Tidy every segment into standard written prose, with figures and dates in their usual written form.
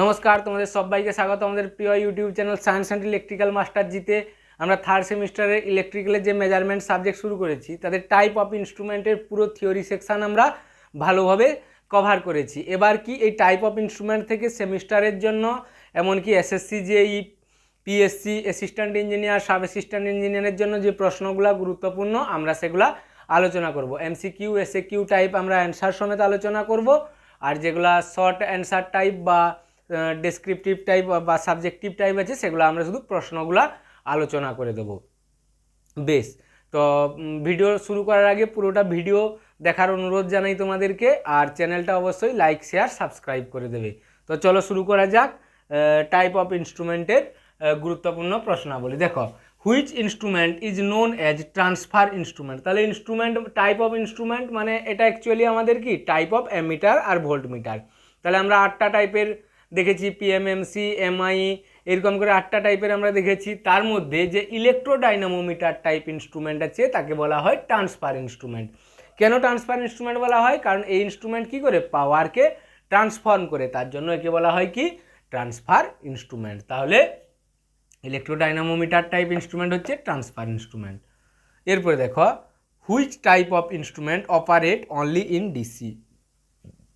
নমস্কার, তোমাদের সবাইকে স্বাগত আমাদের প্রিয় YouTube channel science and electrical master জিতে। আমরা থার্ড সেমিস্টারের ইলেকট্রিক্যালের যে মেজারমেন্ট সাবজেক্ট শুরু করেছি তাদের টাইপ অফ ইনস্ট্রুমেন্টের পুরো থিওরি সেকশান আমরা ভালোভাবে কভার করেছি। এবার কি এই টাইপ অফ ইনস্ট্রুমেন্ট থেকে সেমিস্টারের জন্য এমনকি SSC JE PSC assistant engineer sub assistant ইঞ্জিনিয়ারের জন্য যে প্রশ্নগুলো গুরুত্বপূর্ণ আমরা সেগুলো আলোচনা করব। এমসিকিউ এসএকিউ টাইপ আমরা অ্যান্সার সমেত আলোচনা করব, আর যেগুলো শর্ট অ্যান্সার টাইপ বা ডেসক্রিপটিভ টাইপ বা সাবজেক্টিভ টাইপ আছে সেগুলো আমরা শুধু প্রশ্নগুলো আলোচনা করে দেব। বেশ, তো ভিডিও শুরু করার আগে পুরোটা ভিডিও দেখার অনুরোধ জানাই তোমাদেরকে, আর চ্যানেলটা অবশ্যই লাইক শেয়ার সাবস্ক্রাইব করে দেবে। তো চলো শুরু করা যাক টাইপ অফ ইনস্ট্রুমেন্টের গুরুত্বপূর্ণ প্রশ্নাবলী। দেখো, which instrument is known as transfer instrument. তাহলে ইনস্ট্রুমেন্ট টাইপ অফ ইনস্ট্রুমেন্ট মানে এটা অ্যাকচুয়ালি আমাদের কি টাইপ অফ অ্যামিটার আর ভোল্টমিটার। তাহলে আমরা 8টা টাইপের দেখেছি, পিএমএমসি এমআই এরকম করে 8টা টাইপের আমরা দেখেছি। তার মধ্যে যে ইলেকট্রোডাইনামোমিটার টাইপ ইনস্ট্রুমেন্ট আছে তাকে বলা হয় ট্রান্সফার ইনস্ট্রুমেন্ট। কেন ট্রান্সফার ইনস্ট্রুমেন্ট বলা হয়? কারণ এই ইনস্ট্রুমেন্ট কি করে পাওয়ারকে ট্রান্সফর্ম করে, তার জন্য একে বলা হয় কি ট্রান্সফার ইনস্ট্রুমেন্ট। তাহলে ইলেকট্রোডাইনামোমিটার টাইপ ইনস্ট্রুমেন্ট হচ্ছে ট্রান্সফার ইনস্ট্রুমেন্ট। এরপরে দেখো, which type of instrument operate only in DC.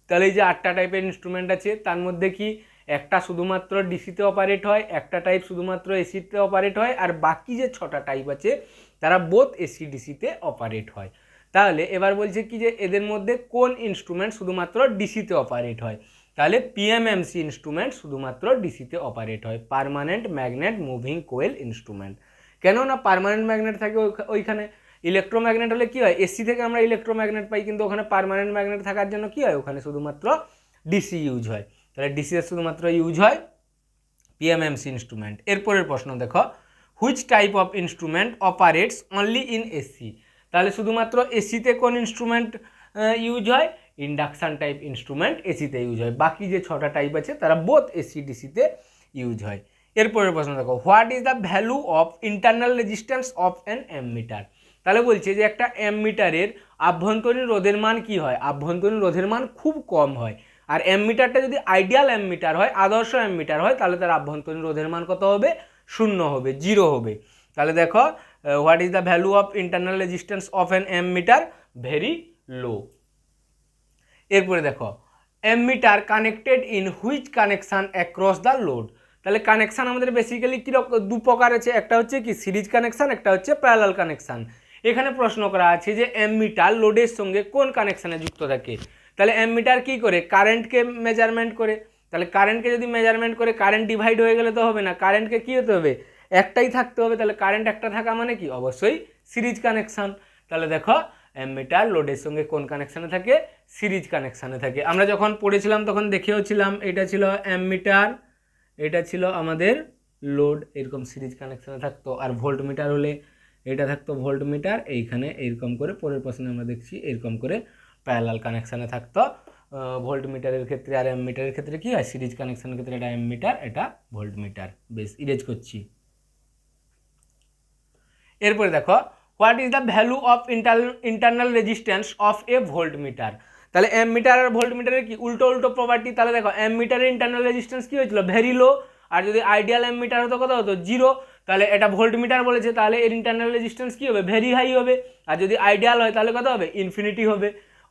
তাহলে এই যে 8টা টাইপের ইনস্ট্রুমেন্ট আছে তার মধ্যে কি একটা শুধুমাত্র ডিসিতে অপারেট হয়, একটা টাইপ শুধুমাত্র এসিতে অপারেট হয়, আর বাকি যে 6টা টাইপ আছে তারা বোথ এসি ডিসিতে অপারেট হয়। তাহলে এবার বলছে কি যে এদের মধ্যে কোন ইনস্ট্রুমেন্ট শুধুমাত্র ডিসিতে অপারেট হয়। তাহলে পিএমএমসি ইনস্ট্রুমেন্ট শুধুমাত্র ডিসিতে অপারেট হয়, permanent magnet moving coil instrument. কেন না পার্মানেন্ট ম্যাগনেট থাকে ওইখানে। ইলেকট্রোম্যাগনেট হলে কি হয়, এসি থেকে আমরা ইলেকট্রোম্যাগনেট পাই, কিন্তু ওখানে পার্মানেন্ট ম্যাগনেট থাকার জন্য কি হয় ওখানে শুধুমাত্র ডিসি ইউজ হয়। তাহলে ডিসিতে শুধুমাত্র ইউজ হয় পিএমএমসি ইনস্ট্রুমেন্ট। এরপরের প্রশ্ন দেখো, which type of instrument operates only in AC. তাহলে শুধুমাত্র এসিতে কোন ইনস্ট্রুমেন্ট ইউজ হয়? ইন্ডাকশান টাইপ ইনস্ট্রুমেন্ট এসিতে ইউজ হয়। বাকি যে 6টা টাইপ আছে তারা বোথ এসি ডিসিতে ইউজ হয়। এরপরের প্রশ্ন দেখো, what is the value of internal resistance of an ammeter. তাহলে বলছে যে একটা অ্যামমিটারের আভ্যন্তরীণ রোধের মান কি হয়? আভ্যন্তরীণ রোধের মান খুব কম হয়। আর অ্যামমিটারটা যদি আইডিয়াল অ্যামমিটার হয়, আদর্শ অ্যামমিটার হয়, তাহলে তার আভ্যন্তরীণ রোধের মান কত হবে? 0 হবে, 0 হবে। তাহলে দেখো, what is the value of internal resistance of an ammeter? Very low. এরপরে দেখো, ammeter connected in which connection across the load. তাহলে কানেকশান আমাদের বেসিক্যালি কীরকম দু প্রকার আছে, একটা হচ্ছে কি সিরিজ কানেকশান, একটা হচ্ছে প্যারালাল কানেকশান। এখানে প্রশ্ন করা আছে যে অ্যামমিটার লোডের সঙ্গে কোন কানেকশানে যুক্ত থাকে। তাহলে অ্যামমিটার কী করে? কারেন্টকে মেজারমেন্ট করে। তাহলে কারেন্টকে যদি মেজারমেন্ট করে, কারেন্ট ডিভাইড হয়ে গেলে তো হবে না, কারেন্টকে কী হতে হবে? একটাই থাকতে হবে। তাহলে কারেন্ট একটা থাকা মানে কি? অবশ্যই সিরিজ কানেকশান। তাহলে দেখো, অ্যামমিটার লোডের সঙ্গে কোন কানেকশানে থাকে? সিরিজ কানেকশানে থাকে। আমরা যখন পড়েছিলাম তখন দেখেওছিলাম, এটা ছিল অ্যামমিটার, এটা ছিল আমাদের লোড, এরকম সিরিজ কানেকশানে থাকতো। আর ভোল্টমিটার হলে এটা থাকতো ভোল্টমিটার, এইখানে এরকম করে পরের প্রশ্নে আমরা দেখছি এরকম করে প্যারালাল কানেকশানে থাকতো ভোল্টমিটারের ক্ষেত্রে। আর অ্যামমিটারের ক্ষেত্রে কি হয়? সিরিজ কানেকশানের ক্ষেত্রে এটা অ্যামমিটার, এটা ভোল্টমিটার। বেশ, ইরেজ করছি। এরপরে দেখো, what is the value of internal resistance of a voltmeter. তাহলে অ্যামমিটার আর ভোল্টমিটারের কি উল্টো উল্টো প্রপার্টি। তাহলে দেখো, অ্যামমিটারের ইন্টারনাল রেজিস্ট্যান্স কি হয়েছিল? Very low. আর যদি আইডিয়াল অ্যামমিটার হতো কত হতো? 0। তাহলে এটা ভোল্টমিটার বলেছে, তাহলে এর ইন্টারনাল রেজিস্ট্যান্স কী হবে? ভেরি হাই হবে। আর যদি আইডিয়াল হয় তাহলে কত হবে? ইনফিনিটি হবে,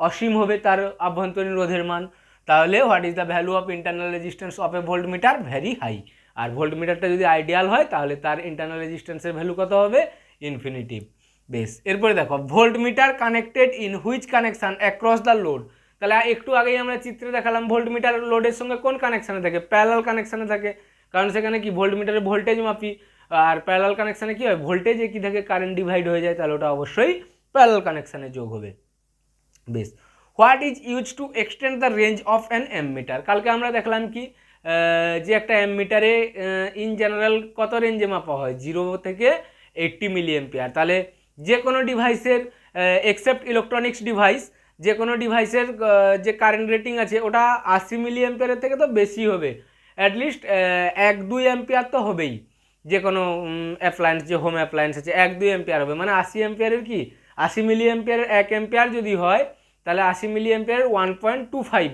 অসীম হবে তার আভ্যন্তরীণ রোধের মান। তাহলে what is the value of internal resistance of a voltmeter? Very high. আর ভোল্টমিটারটা যদি আইডিয়াল হয় তাহলে তার ইন্টারনাল রেজিস্ট্যান্সের ভ্যালু কত হবে? ইনফিনিটিভ। বেশ, এরপরে দেখো, voltmeter connected in which connection across the load. তাহলে একটু আগেই আমরা চিত্রে দেখালাম ভোল্টমিটার লোডের সঙ্গে কোন কানেকশানে থাকে? প্যারালাল কানেকশানে থাকে। কারণ সেখানে কি ভোল্টমিটারের ভোল্টেজ মাপি, আর প্যারালাল কানেকশানে কি হয়? ভোল্টেজ একই থাকে, কারেন্ট ডিভাইড হয়ে যায়, তাহলে ওটা অবশ্যই প্যারালাল কানেকশানে যোগ হবে। বেশ, what is use to extend the range of an ammeter. কালকে আমরা দেখলাম কি যে একটা অ্যামমিটারে ইন জেনারেল কত রেঞ্জে মাপা হয়? 0 থেকে 80 মিলি অ্যাম্পিয়ার। তাহলে যে কোনো ডিভাইসের এক্সেপ্ট ইলেকট্রনিক্স ডিভাইস, যে কোনো ডিভাইসের যে কারেন্ট রেটিং আছে ওটা 80 মিলি অ্যাম্পিয়ারের থেকে তো বেশি হবে, অ্যাটলিস্ট 1-2 অ্যাম্পিয়ার তো হবেই। যে কোনো অ্যাপ্লায়েন্স, যে হোম অ্যাপ্লায়েন্স আছে 1-2 অ্যাম্পিয়ার হবে, মানে 80 অ্যাম্পিয়ারের কি 80 মিলি অ্যাম্পিয়ারের 1 অ্যাম্পিয়ার যদি হয় তাহলে 80 মিলি অ্যাম্পিয়ারের 1.25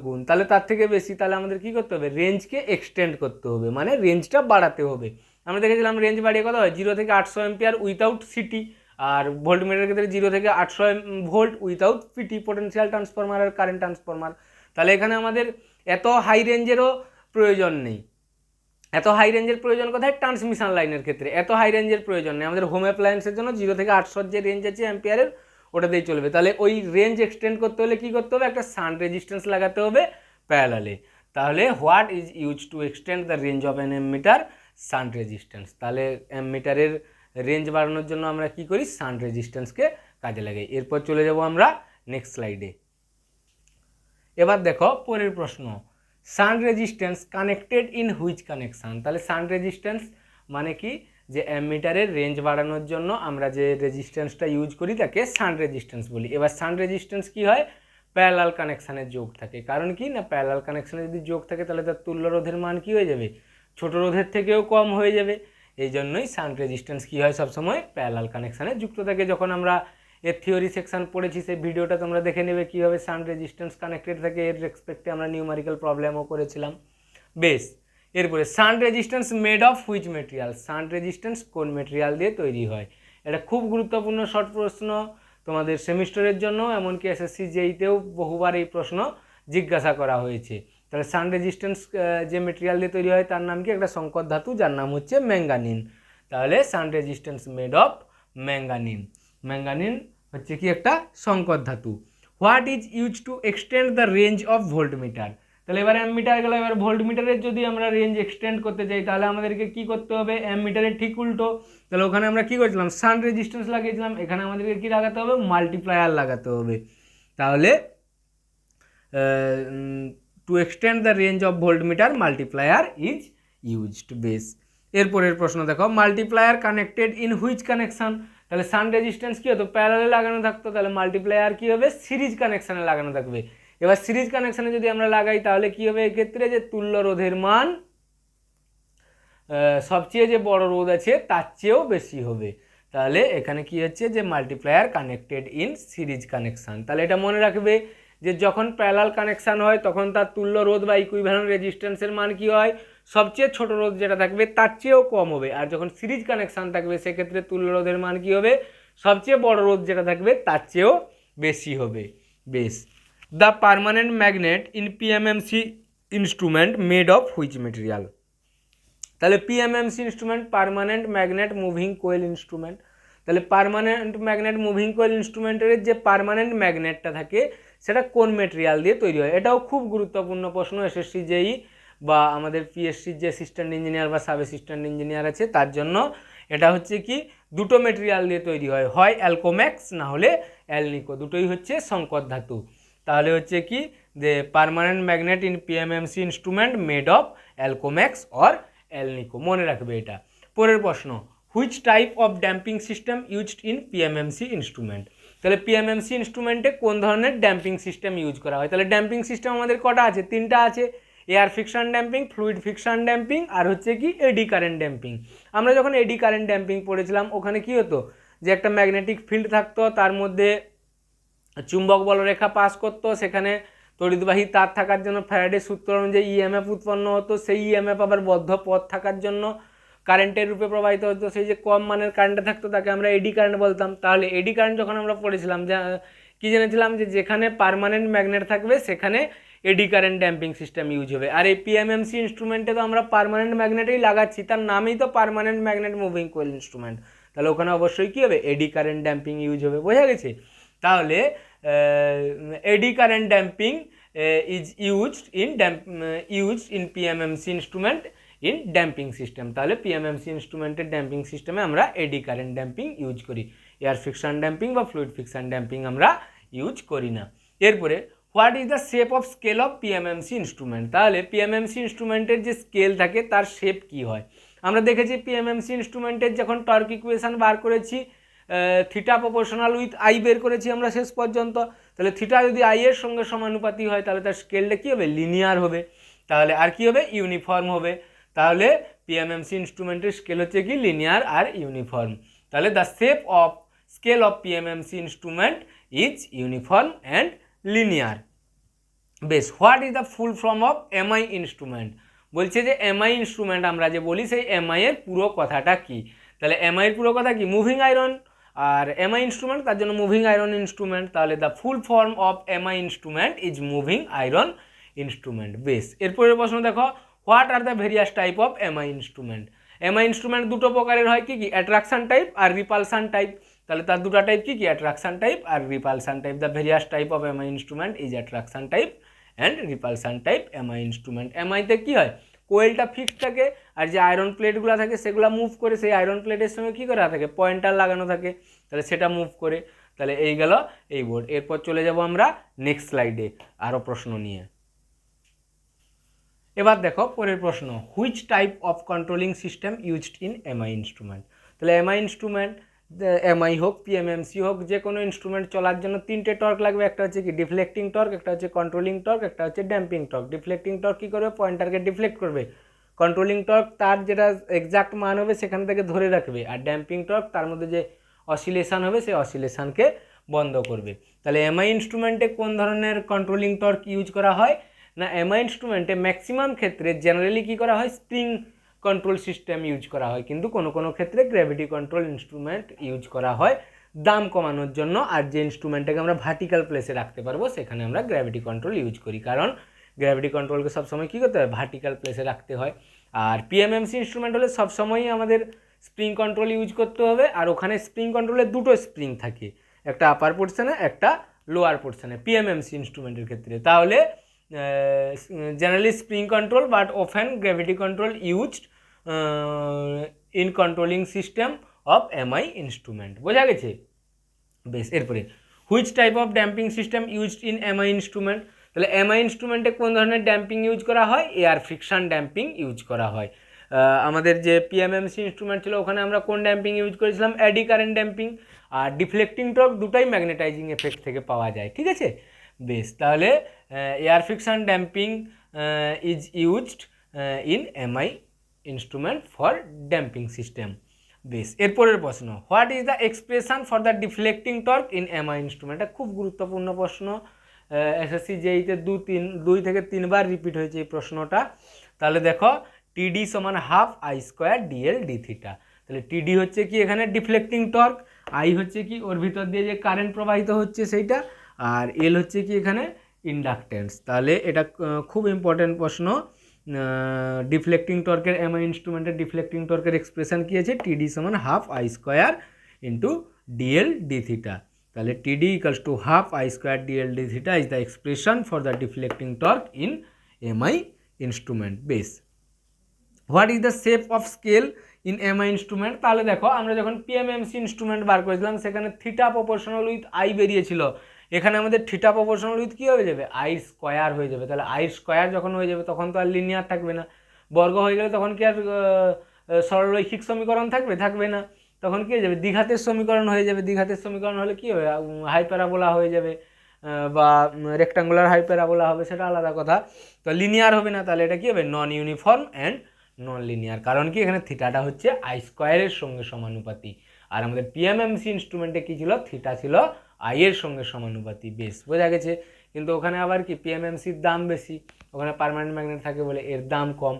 গুণ, তাহলে তার থেকে বেশি, তাহলে আমাদের কী করতে হবে, রেঞ্জকে এক্সটেন্ড করতে হবে, মানে রেঞ্জটা বাড়াতে হবে। আমরা দেখেছিলাম রেঞ্জ বাড়িয়ে কথা হয় 0 থেকে 800 এম্পিয়ার উইথাউট সিটি, আর ভোল্টমিটারের ক্ষেত্রে 0 থেকে 800 volt without PT, potential transformer আর কারেন্ট ট্রান্সফরমার। তাহলে এখানে আমাদের এত হাই রেঞ্জেরও প্রয়োজন নেই। এত হাই রেঞ্জের প্রয়োজন কোথায়, ট্রান্সমিশন লাইনের ক্ষেত্রে এত হাই রেঞ্জের প্রয়োজন নেই। আমাদের হোম অ্যাপ্লায়েন্সের জন্য 0 থেকে 800 যে রেঞ্জ আছে অ্যাম্পিয়ারের, ওটাতেই চলবে। তাহলে ওই রেঞ্জ এক্সটেন্ড করতে হলে কী করতে হবে, একটা শান্ট রেজিস্ট্যান্স লাগাতে হবে প্যারালালে। তাহলে what is use to extend the range of an ammeter, shunt resistance. তাহলে অ্যামমিটারের রেঞ্জ বাড়ানোর জন্য আমরা কি করি, শান্ট রেজিস্ট্যান্সকে কাজে লাগাই। এরপর চলে যাব আমরা নেক্সট স্লাইডে। এবার দেখো পরের প্রশ্ন, shunt resistance connected in which connection. তাহলে শান্ট রেজিস্ট্যান্স মানে কি, যে অ্যামমিটারের রেঞ্জ বাড়ানোর জন্য আমরা যে রেজিস্ট্যান্সটা ইউজ করি তাকে শান্ট রেজিস্ট্যান্স বলি। এবার শান্ট রেজিস্ট্যান্স কি হয়, প্যারালাল কানেকশানের যোগ থাকে। কারণ কি না, প্যারালাল কানেকশানে যদি যোগ থাকে তাহলে তার তুল্য রোধের মান কি হয়ে যাবে, ছোট রোধের থেকেও কম হয়ে যাবে। এই জন্যই শান্ট রেজিস্ট্যান্স কী হয়, সবসময় প্যারালাল কানেকশানে যুক্ত থাকে। যখন আমরা এর থিওরি সেকশন পড়েছি, সেই ভিডিওটা তোমরা দেখে নেবে কীভাবে শান্ট রেজিস্ট্যান্স কানেক্টেড থাকে, এর রেসপেক্টে আমরা নিউমারিক্যাল প্রবলেমও করেছিলাম। বেশ, এরপরে shunt resistance made of which material, shunt resistance কোন মেটেরিয়াল দিয়ে তৈরি হয়। এটা খুব গুরুত্বপূর্ণ শর্ট প্রশ্ন তোমাদের সেমিস্টারের জন্য, এমনকি এসএসসি জেইতেও বহুবার এই প্রশ্ন জিজ্ঞাসা করা হয়েছে। তাহলে শান্ট রেজিস্ট্যান্স যে মেটেরিয়াল দিয়ে তৈরি হয় তার নাম কি, একটা সংকর ধাতু যার নাম হচ্ছে ম্যাঙ্গানিন। তাহলে shunt resistance made of manganin. Manganin হচ্ছে কি একটা সংকর ধাতু। What is use to extend the range of voltmeter. তাহলে এবার অ্যামমিটার গেল, এবার ভোল্টমিটারের যদি আমরা রেঞ্জ এক্সটেন্ড করতে চাই তাহলে আমাদেরকে কি করতে হবে, অ্যামমিটারের ঠিক উল্টো। তাহলে ওখানে আমরা কি করেছিলাম, শান্ট রেজিস্ট্যান্স লাগিয়েছিলাম, এখানে আমাদেরকে কি লাগাতে হবে, মাল্টিপ্লায়ার লাগাতে হবে। তাহলে to extend the range of voltmeter multiplier is used. Base, এরপরের প্রশ্ন দেখো, multiplier connected in which connection. তাহলে শান্ট রেজিস্ট্যান্স কী হতো, প্যারালালে লাগানো থাকতো, তাহলে মাল্টিপ্লায়ার কী হবে, সিরিজ কানেকশানে লাগানো থাকবে। এবার সিরিজ কানেকশানে যদি আমরা লাগাই তাহলে কী হবে, এক্ষেত্রে যে তুল্য রোধের মান সবচেয়ে যে বড় রোধ আছে তার চেয়েও বেশি হবে। তাহলে এখানে কি হচ্ছে, যে multiplier connected in series connection. তাহলে এটা মনে রাখবে যে যখন প্যারালাল কানেকশান হয় তখন তার তুল্য রোধ বা ইকুইভ্যালেন্ট রেজিস্ট্যান্সের মান কি হয়, সবচেয়ে ছোট রোধ যেটা থাকবে তার চেয়েও কম হবে। আর যখন সিরিজ কানেকশান থাকবে সেক্ষেত্রে তুল্য রোধের মান কি হবে, সবচেয়ে বড় রোধ যেটা থাকবে তার চেয়েও বেশি হবে। বেশ, the permanent magnet in PMMC instrument made of which material. তাহলে PMMC instrument permanent magnet moving coil instrument. তাহলে পার্মানেন্ট ম্যাগনেট মুভিং কোয়েল ইনস্ট্রুমেন্টের যে পার্মানেন্ট ম্যাগনেটটা থাকে সেটা কোন মেটেরিয়াল দিয়ে তৈরি হয়। এটাও খুব গুরুত্বপূর্ণ প্রশ্ন, এসএসসি জেই বা আমাদের পিএসসির যে অ্যাসিস্ট্যান্ট ইঞ্জিনিয়ার বা সাব অ্যাসিস্ট্যান্ট ইঞ্জিনিয়ার আছে তার জন্য এটা হচ্ছে কি, দুটো মেটেরিয়াল দিয়ে তৈরি হয়, হয় অ্যালকোম্যাক্স না হলে অ্যালনিকো, দুটোই হচ্ছে সংকর ধাতু। তাহলে হচ্ছে কি, যে permanent magnet in PMMC instrument made of alcomax or alnico, মনে রাখবে এটা। পরের প্রশ্ন, which type of damping system used in PMMC instrument. তাহলে পিএমএমসি ইনস্ট্রুমেন্টে কোন ধরনের ড্যাম্পিং সিস্টেম ইউজ করা হয়। তাহলে ড্যাম্পিং সিস্টেম আমাদের কটা আছে, তিনটা আছে, air friction damping, fluid friction damping আর হচ্ছে কি এডি কারেন্ট ড্যাম্পিং। আমরা যখন এডি কারেন্ট ড্যাম্পিং পড়েছিলাম ওখানে কি হতো, যে একটা ম্যাগনেটিক ফিল্ড থাকতো, তার মধ্যে চুম্বক বলরেখা পাস করতো, সেখানে তড়িৎবাহী তার থাকার জন্য ফ্যারাডের সূত্র অনুযায়ী ইএমএফ উৎপন্ন হতো, সেই ইএমএফ আবার বদ্ধ পথ থাকার জন্য কারেন্টের রূপে প্রবাহিত হতো, সেই যে কম মানের কারেন্টে থাকতো তাকে আমরা এডি কারেন্ট বলতাম। তাহলে এডি কারেন্ট যখন আমরা পড়েছিলাম, কি জেনেছিলাম, যে যেখানে পার্মানেন্ট ম্যাগনেট থাকবে সেখানে eddy current damping system use হবে। আর এই পিএমএমসি ইনস্ট্রুমেন্টে তো আমরা পার্মানেন্ট ম্যাগনেটেই লাগাচ্ছি, তার নামেই তো permanent magnet moving coil instrument, তাহলে ওখানে অবশ্যই কী হবে, এডি কারেন্ট ড্যাম্পিং ইউজ হবে। বোঝা গেছে। তাহলে eddy current damping is used in PMMC instrument in damping system. তাহলে পিএমএমসি ইনস্ট্রুমেন্টের ড্যাম্পিং সিস্টেমে আমরা এডি কারেন্ট ড্যাম্পিং ইউজ করি, এয়ার ফিকশন ড্যাম্পিং বা ফ্লুইড ফিকশন ড্যাম্পিং আমরা ইউজ করি না। এরপরে what is the shape of scale of PMMC instrument. তাহলে পিএমএমসি ইনস্ট্রুমেন্টের যে স্কেল থাকে তার শেপ কি হয়। আমরা দেখেছি পিএমএমসি ইনস্ট্রুমেন্টের যখন টর্ক ইকুয়েশন বার করেছি, থিটা প্রপোর্শনাল উইথ আই বের করেছি আমরা শেষ পর্যন্ত। তাহলে থিটা যদি আই এর সঙ্গে সমানুপাতি হয় তাহলে তার স্কেলটা কী হবে, লিনিয়ার হবে। তাহলে আর কি হবে, ইউনিফর্ম হবে। তাহলে পিএমএমসি ইনস্ট্রুমেন্টের স্কেল হচ্ছে কি, লিনিয়ার আর ইউনিফর্ম। তাহলে the shape of scale of PMMC instrument is uniform and linear. বেশ, what is the full form of MI instrument? বলছে যে এমআই ইনস্ট্রুমেন্ট আমরা যে বলি সেই এমআই এর পুরো কথাটা কি? তাহলে এমআই এর পুরো কথা কি? Moving iron. আর এমআই ইনস্ট্রুমেন্ট তার জন্য মুভিং আয়রন ইনস্ট্রুমেন্ট, তাহলে the full form of MI instrument is moving iron instrument. বেশ, এরপরের প্রশ্ন দেখো, what are the various type of MI instrument? MI instrument দুটো প্রকারের হয়, কি কি? অ্যাট্রাকশন টাইপ আর রিপালশন টাইপ। তাহলে তার দুটো টাইপ কি কি? অ্যাট্রাকশন টাইপ আর repulsion type. The various type of MI instrument is attraction type and repulsion type MI instrument. এমআইতে কী হয়? কোয়েলটা ফিক্সড থাকে আর যে আয়রন প্লেটগুলো থাকে সেগুলো মুভ করে, সেই আয়রন প্লেটের সঙ্গে কী করা থাকে? পয়েন্টার লাগানো থাকে, তাহলে সেটা মুভ করে। তাহলে এই গেল এই বোর্ড। এরপর চলে যাব আমরা নেক্সট স্লাইডে আরও প্রশ্ন নিয়ে। এবার দেখো পরের প্রশ্ন, which type of controlling system used in MI instrument? তাহলে এমআই ইনস্ট্রুমেন্ট, এমআই হোক পিএমএমসি হোক, যে কোনো ইনস্ট্রুমেন্ট চলার জন্য তিনটে টর্ক লাগবে। একটা হচ্ছে কি? ডিফ্লেক্টিং টর্ক, একটা হচ্ছে কন্ট্রোলিং টর্ক, একটা হচ্ছে ড্যাম্পিং টর্ক। ডিফ্লেক্টিং টর্ক কী করবে? পয়েন্টারকে ডিফ্লেক্ট করবে। কন্ট্রোলিং টর্ক তার যেটা এক্সাক্ট মান হবে সেখান থেকে ধরে রাখবে। আর ড্যাম্পিং টর্ক তার মধ্যে যে অসিলেশন হবে সেই অসিলেশনকে বন্ধ করবে। তাহলে এমআই ইনস্ট্রুমেন্টে কোন ধরনের কন্ট্রোলিং টর্ক ইউজ করা হয়? না, এমআই ইনস্ট্রুমেন্টে ম্যাক্সিমাম ক্ষেত্রে জেনারেলি কী করা হয়? স্প্রিং কন্ট্রোল সিস্টেম ইউজ করা হয়, কিন্তু কোনো কোনো ক্ষেত্রে গ্র্যাভিটি কন্ট্রোল ইনস্ট্রুমেন্ট ইউজ করা হয় দাম কমানোর জন্য। আর যে ইনস্ট্রুমেন্টটাকে আমরা ভার্টিক্যাল প্লেসে রাখতে পারবো সেখানে আমরা গ্র্যাভিটি কন্ট্রোল ইউজ করি, কারণ গ্র্যাভিটি কন্ট্রোলকে সবসময় কী করতে হয়? ভার্টিক্যাল প্লেসে রাখতে হয়। আর পিএমএমসি ইনস্ট্রুমেন্ট হলে সবসময়ই আমাদের স্প্রিং কন্ট্রোল ইউজ করতে হবে। আর ওখানে স্প্রিং কন্ট্রোলে দুটো স্প্রিং থাকে, একটা আপার পোর্শনে একটা লোয়ার পোর্শনে পিএমএমসি ইনস্ট্রুমেন্টের ক্ষেত্রে। তাহলে generally spring control but often gravity control used in controlling system of MI instrument। বোঝা গেছে? বেশ, এরপরে which type of damping system used in MI instrument? তাহলে এমআই ইনস্ট্রুমেন্টে কোন ধরনের ড্যাম্পিং ইউজ করা হয়? এয়ার ফ্রিকশন ড্যাম্পিং ইউজ করা হয়। আমাদের যে পিএমএমসি ইনস্ট্রুমেন্ট ছিল ওখানে আমরা কোন ড্যাম্পিং ইউজ করেছিলাম? Eddy current damping. আর ডিফ্লেক্টিং টর্ক দুটাই ম্যাগনেটাইজিং এফেক্ট থেকে পাওয়া যায়, ঠিক আছে? বেশ, তাহলে air friction damping is used in MI instrument for damping system. বেশ, এরপরের প্রশ্ন, what is the expression for the deflecting torque in MI instrument? এটা খুব গুরুত্বপূর্ণ প্রশ্ন, এসএসসি জেইতে 2 থেকে 3 বার রিপিট হয়েছে এই প্রশ্নটা। তাহলে দেখো, টিডি সমান half I square DL D theta. তাহলে টিডি হচ্ছে কি? এখানে ডিফ্লেক্টিং টর্ক। আই হচ্ছে কি? ওর ভিতর দিয়ে যে কারেন্ট প্রবাহিত হচ্ছে সেইটা। আর এল হচ্ছে কি? এখানে ইন্ডাকটেন্স। তাহলে এটা খুব ইম্পর্টেন্ট প্রশ্ন। ডিফ্লেক্টিং টর্কের এমআই ইনস্ট্রুমেন্টের ডিফ্লেক্টিং টর্কের এক্সপ্রেশন কী আছে? টিডি সমান half I square into DL D theta. তাহলে TD equals to half I square DL D theta is the expression for the deflecting torque in MI instrument. বেশ, what is the shape of scale in MI instrument? তাহলে দেখো, আমরা যখন পিএমএমসি instrument বার করেছিলাম সেখানে theta proportional with I বেরিয়েছিল। এখানে আমাদের থিটা প্রপোর্শনাল উইথ কী হয়ে যাবে? আই স্কোয়ার হয়ে যাবে। তাহলে আই স্কোয়ার যখন হয়ে যাবে তখন তো আর লিনিয়ার থাকবে না, বর্গ হয়ে গেলে তখন কি আর সরলরৈখিক সমীকরণ থাকবে? থাকবে না। তখন কী হয়ে যাবে? দ্বিঘাতের সমীকরণ হয়ে যাবে। দ্বিঘাতের সমীকরণ হলে কী হবে? হাইপ্যারাবোলা হয়ে যাবে বা রেক্টাঙ্গুলার হাইপ্যারাবোলা হবে, সেটা আলাদা কথা। তো লিনিয়ার হবে না। তাহলে এটা কী হবে? নন ইউনিফর্ম অ্যান্ড নন লিনিয়ার। কারণ কি? এখানে থিটাটা হচ্ছে আই স্কোয়ারের সঙ্গে সমানুপাতি। আর আমাদের পিএমএমসি ইনস্ট্রুমেন্টে কী ছিল? থিটা ছিল আই এর সঙ্গে সমানুপাতি। বেশ, বোঝা গেছে? কিন্তু ওখানে আবার কি? পিএমএমসির দাম বেশি, ওখানে পার্মানেন্ট ম্যাগনেট থাকে বলে এর দাম কম।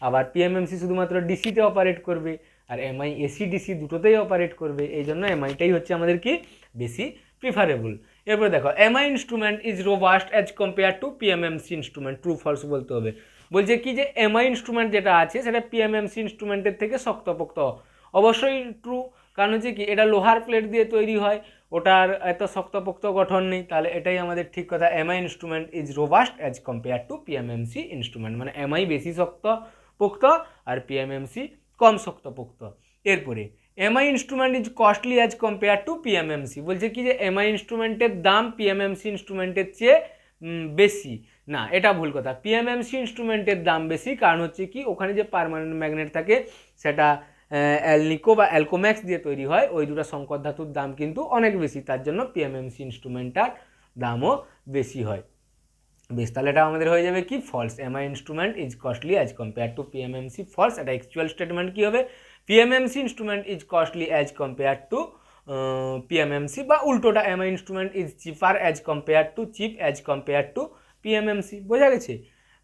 আবার পিএমএমসি শুধুমাত্র ডিসিতে অপারেট করবে আর এমআই এসি ডিসি দুটোতেই অপারেট করবে, এই জন্য এমআইটাই হচ্ছে আমাদের কি? বেশি প্রিফারেবল। এরপরে দেখো, MI instrument is robust as compare to PMMC instrument. True false বলতে হবে। বলছে কি যে এমআই ইনস্ট্রুমেন্ট যেটা আছে সেটা পিএমএমসি ইনস্ট্রুমেন্টের থেকে শক্তপোক্ত। অবশ্যই ট্রু, কারণ হচ্ছে কি? এটা লোহার প্লেট দিয়ে তৈরি হয়, ওটার এত শক্তপোক্ত গঠন নেই। তাহলে এটাই আমাদের ঠিক কথা। MI instrument is robust as compare to PMMC instrument, মানে এমআই বেশি শক্তপোক্ত আর পিএমএমসি কম শক্তপোক্ত। এরপরে MI instrument is costly as compare to PMMC. বলছে কি যে এমআই ইনস্ট্রুমেন্টের দাম পিএমএমসি ইনস্ট্রুমেন্টের চেয়ে বেশি না, এটা ভুল কথা। পিএমএমসি ইনস্ট্রুমেন্টের দাম বেশি, কারণ হচ্ছে কি? ওখানে যে পার্মানেন্ট ম্যাগনেট থাকে সেটা অ্যালনিকো বা অ্যালকোম্যাক্স দিয়ে তৈরি হয়, ওই দুটো সংকর ধাতুর দাম কিন্তু অনেক বেশি, তার জন্য পিএমএমসি ইনস্ট্রুমেন্টটার দামও বেশি হয়। বেশ, তাহলে এটা আমাদের হয়ে যাবে কি? False. MI instrument is costly as compare to PMMC. False. এটা অ্যাকচুয়াল স্টেটমেন্ট কী হবে? PMMC instrument is costly as compare to PMMC, বা উল্টোটা MI instrument is cheaper as compare to cheap as compare to PMMC, বোঝা গেছে?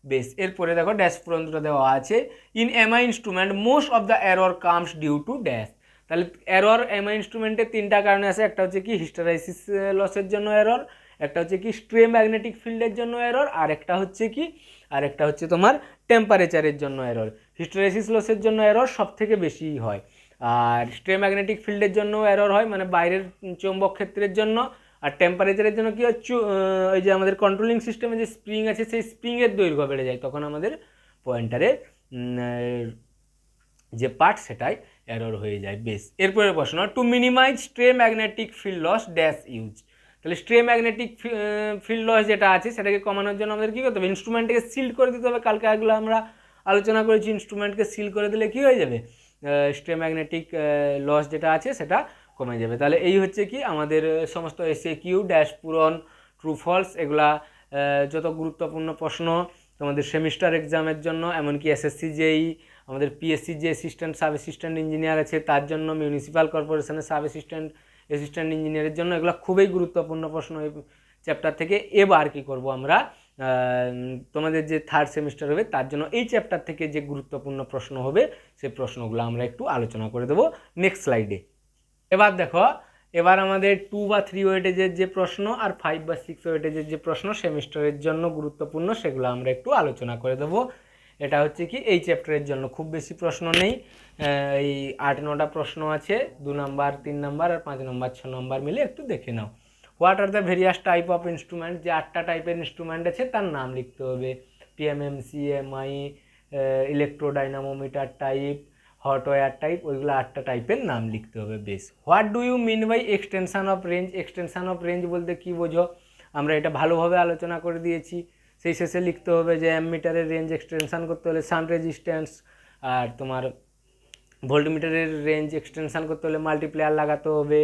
বেশ, এরপরে দেখো ড্যাশ পূরণ দুটো দেওয়া আছে। In MI instrument most of the error comes due to dash. তাহলে এরর এমআই ইনস্ট্রুমেন্টের তিনটা কারণে আছে, একটা হচ্ছে কি হিস্টেরাইসিস লসের জন্য এরর, একটা হচ্ছে কি স্ট্রে ম্যাগনেটিক ফিল্ডের জন্য এরর, আর একটা হচ্ছে তোমার টেম্পারেচারের জন্য এরর। হিস্টেরাইসিস লসের জন্য এরর সব থেকে বেশি হয়, আর স্ট্রে ম্যাগনেটিক ফিল্ডের জন্য এরর হয় মানে বাইরের চৌম্বক ক্ষেত্রের জন্য, আর টেম্পারেচারের জন্য কি হচ্ছে ওই যে আমাদের কন্ট্রোলিং সিস্টেমে যে স্প্রিং আছে সেই স্প্রিংয়ের দৈর্ঘ্য বেড়ে যায়, তখন আমাদের পয়েন্টারের যে পার্ট সেটাই এরর হয়ে যায়। বেশ, এরপরের প্রশ্ন, to minimise stray magnetic field loss dash use. তাহলে স্ট্রে ম্যাগনেটিক ফিল্ড লস যেটা আছে সেটাকে কমানোর জন্য আমাদের কী করতে হবে, ইনস্ট্রুমেন্টকে সিল করে দিতে হবে। কালকে এগুলো আমরা আলোচনা করেছি, ইনস্ট্রুমেন্টকে সিল করে দিলে কী হয়ে যাবে, স্ট্রে ম্যাগনেটিক লস যেটা আছে সেটা কমে যাবে। তাহলে এই হচ্ছে কি আমাদের সমস্ত এসএকিউ, ড্যাশ পূরণ, ট্রু ফলস, এগুলা যত গুরুত্বপূর্ণ প্রশ্ন তোমাদের সেমিস্টার এক্সামের জন্য, এমনকি এসএসসি জেই, আমাদের পিএসসি যে সাব অ্যাসিস্ট্যান্ট ইঞ্জিনিয়ার আছে তার জন্য, মিউনিসিপ্যাল কর্পোরেশনের সাব অ্যাসিস্ট্যান্ট ইঞ্জিনিয়ারের জন্য, এগুলো খুবই গুরুত্বপূর্ণ প্রশ্ন এই চ্যাপ্টার থেকে। এবার কি করব আমরা, তোমাদের যে থার্ড সেমিস্টার হবে তার জন্য এই চ্যাপ্টার থেকে যে গুরুত্বপূর্ণ প্রশ্ন হবে সেই প্রশ্নগুলো আমরা একটু আলোচনা করে দেবো নেক্সট স্লাইডে। এবার দেখো, এবার আমাদের 2 বা 3 ওয়েটেজের যে প্রশ্ন আর 5 বা 6 ওয়েটেজের যে প্রশ্ন সেমিস্টারের জন্য গুরুত্বপূর্ণ সেগুলো আমরা একটু আলোচনা করে দেবো। এটা হচ্ছে কি এই চ্যাপ্টারের জন্য খুব বেশি প্রশ্ন নেই, এই 8-9টা প্রশ্ন আছে, 2 নাম্বার, 3 নাম্বার আর 5 নাম্বার 6 নাম্বার মিলে একটু দেখে নাও। What are the various type of instrument, যে 8টা টাইপের ইনস্ট্রুমেন্ট আছে তার নাম লিখতে হবে। PMMC, MI, electrodynamometer type, hot wire type, ওইগুলো 8টা টাইপের নাম লিখতে হবে। বেশ, what do you mean by extension of range. Extension of range বলতে কী বোঝো, আমরা এটা ভালোভাবে আলোচনা করে দিয়েছি। সেই শেষে লিখতে হবে যে অ্যামমিটারের রেঞ্জ এক্সটেনশান করতে হলে শান্ট রেজিস্ট্যান্স, আর তোমার ভোল্টমিটারের রেঞ্জ এক্সটেনশান করতে হলে মাল্টিপ্লেয়ার লাগাতে হবে,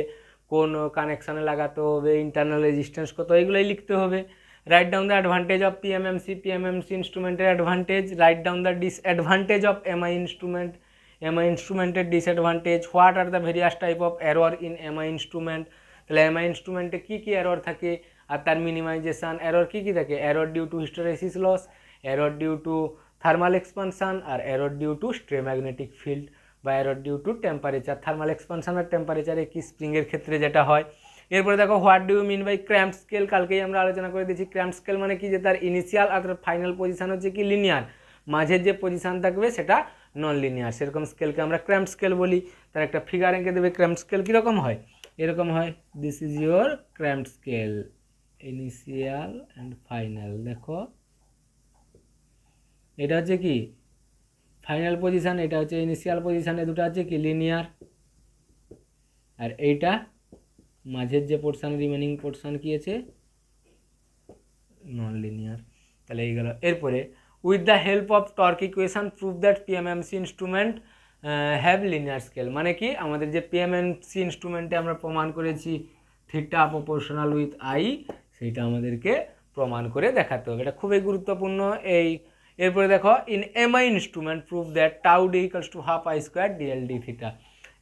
কোন কানেকশানে লাগাতে হবে, ইন্টারনাল রেজিস্ট্যান্স কত, এগুলোই লিখতে হবে। Write down the advantage of PMMC, PMMC ইনস্ট্রুমেন্টের advantage. Write down the disadvantage of MI instrument, MI ইনস্ট্রুমেন্টের disadvantage. What are the various type of error in MI instrument. তাহলে এমআই ইনস্ট্রুমেন্টে কী কী এরর থাকে আর তার মিনিমাইজেশান। এরর কী কী থাকে, error due to hysteresis loss, error due to thermal expansion, আর error due to stray magnetic field, বা error due to temperature. Thermal expansion আর টেম্পারেচারে কি স্প্রিংয়ের ক্ষেত্রে যেটা হয়। এরপরে দেখো, what do you mean by cramp scale. কালকেই আমরা আলোচনা করে দিয়েছি ক্র্যাম্প স্কেল মানে কি, যে তার ইনিশিয়াল আর ফাইনাল পজিশান হচ্ছে কি লিনিয়ার, মাঝের যে পজিশান থাকবে সেটা নন লিনিয়ার, সেরকম স্কেলকে আমরা ক্র্যাম্প স্কেল বলি। তার একটা ফিগার এঁকে দেবে, ক্র্যাম্প স্কেল কীরকম হয়, এরকম হয়, this is your cramp scale, initial and final. দেখো এটা হচ্ছে কি ফাইনাল পজিশান, এটা হচ্ছে ইনিশিয়াল পজিশান, এ দুটো হচ্ছে কি লিনিয়ার, আর এইটা মাঝের যে পোর্শান, রিমেনিং পোর্শান কি আছে, নন লিনিয়ার। তাহলে এই গেল। এরপরে, with the help of torque equation prove that PMMC instrument have linear scale. মানে কি, আমাদের যে পিএমএমসি ইনস্ট্রুমেন্টে আমরা প্রমাণ করেছি থিটা প্রপোর্শনাল উইথ আই, সেইটা আমাদেরকে প্রমাণ করে দেখাতে হবে, এটা খুবই গুরুত্বপূর্ণ। এই এরপরে দেখো, in MI instrument prove that tau D equals to half I square DL D theta.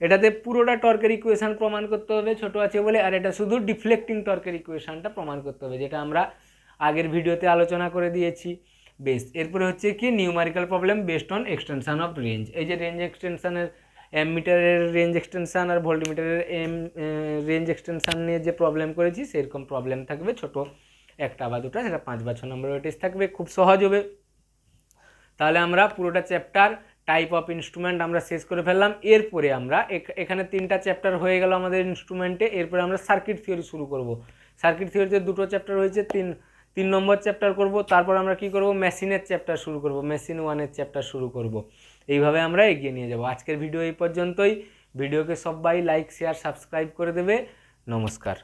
এটাতে পুরোটা টর্কের ইকুয়েশান প্রমাণ করতে হবে ছোট আছে বলে, আর এটা শুধু ডিফ্লেক্টিং টর্কের ইকুয়েশানটা প্রমাণ করতে হবে, যেটা আমরা আগের ভিডিওতে আলোচনা করে দিয়েছি। বেশ, এরপরে হচ্ছে কি numerical problem based on extension of range. এই যে রেঞ্জ এক্সটেনশানের অ্যামমিটারের রেঞ্জ এক্সটেনশান আর ভোল্টমিটারের রেঞ্জ এক্সটেনশান নিয়ে যে প্রবলেম করেছি সেরকম প্রবলেম থাকবে, ছোট একটা বা দুটা, সেটা 5 বা 6 নম্বর ওয়েটেজ থাকবে, খুব সহজ হবে। তাহলে আমরা পুরোটা চ্যাপ্টার টাইপ অফ ইনস্ট্রুমেন্ট আমরা শেষ করে ফেললাম। এরপরে আমরা এখানে 3টা চ্যাপ্টার হয়ে গেল আমাদের ইনস্ট্রুমেন্টে। এরপরে আমরা সার্কিট থিওরি শুরু করব। সার্কিট থিওরিতে 2টো চ্যাপ্টার হয়েছে, 3 নম্বর চ্যাপ্টার করব। তারপর আমরা কি করব, মেশিনের চ্যাপ্টার শুরু করব, মেশিন 1-এর চ্যাপ্টার শুরু করব। এইভাবে আমরা এগিয়ে নিয়ে যাব। আজকের ভিডিও এই পর্যন্তই। ভিডিওকে সবাই লাইক, শেয়ার, সাবস্ক্রাইব করে দেবে। নমস্কার।